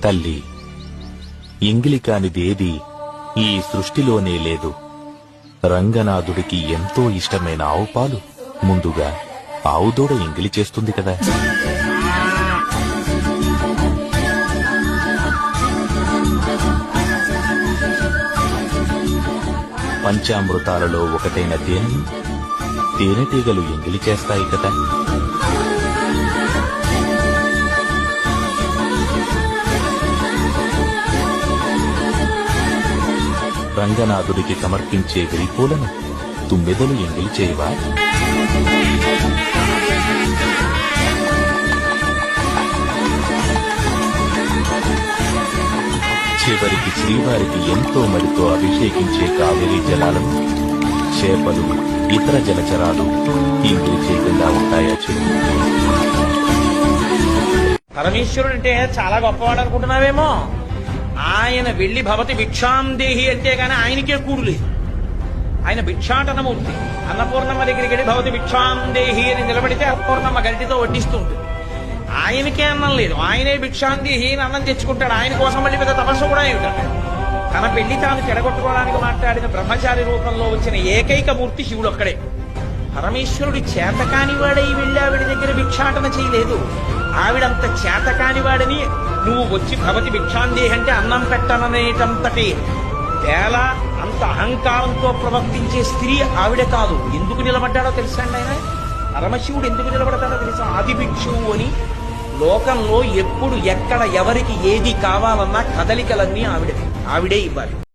తల్లి, ఎంగిలి కానిదేది ఈ సృష్టిలోనే లేదు. రంగనాథుడికి ఎంతో ఇష్టమైన ఆవు పాలు ముందుగా ఆవుదూడ ఎంగిలి చేస్తుంది కదా. పంచామృతాలలో ఒకటైన తేనెను తేనెటీగలు ఎంగిలి చేస్తాయి కదా. రంగనాథుడికి సమర్పించే విరిపూలను తుమ్మెదలు ఎంగిలి చేయవా? చివరికి శ్రీవారికి ఎంతో మడితో అభిషేకించే కావేరీ జలాలను చేపలు, ఇతర జలచరాలు ఎంగిలి చేయకుండా ఉంటాయా చెడు? పరమేశ్వరుడు అంటే చాలా గొప్పవాడు అనుకుంటున్నావేమో. ఆయన వెళ్లి భవతి భిక్షాందేహి అంటే గానీ ఆయనకే కూడు లేదు. ఆయన భిక్షాటనమూర్తి. అన్నపూర్ణమ్మ దగ్గరికి వెళ్ళి భవతి భిక్షాందేహి అని నిలబడితే అన్నపూర్ణమ్మ గంటితో వడ్డిస్తూ ఉంటుంది. ఆయనకే అన్నం లేదు, ఆయనే భిక్షాందేహి అని అన్నం తెచ్చుకుంటాడు. ఆయన కోసం మళ్ళీ పెద్ద తపస్సు కూడా ఏమిటాడు. తన పెళ్లి తాను చెడగొట్టుకోవడానికి మాట్లాడిన బ్రహ్మచారి రూపంలో వచ్చిన ఏకైక మూర్తి శివుడు ఒక్కడే. పరమేశ్వరుడి చేతకానివాడై వెళ్ళి ఆవిడ దగ్గర భిక్షాటన చేయలేదు. ఆవిడంత చేతకానివాడని నువ్వు వచ్చి భవతి భిక్షాందేహి అంటే అన్నం పెట్టననేటంతటి వేళ అంత అహంకారంతో ప్రవర్తించే స్త్రీ ఆవిడ కాదు. ఎందుకు నిలబడ్డాడో తెలుసా అండి ఆయన? పరమశివుడు ఎందుకు నిలబడతాడో తెలుసా? ఆది భిక్షువు అని. లోకంలో ఎప్పుడు ఎక్కడ ఎవరికి ఏది కావాలన్నా కదలికలన్నీ ఆవిడే ఇవ్వాలి.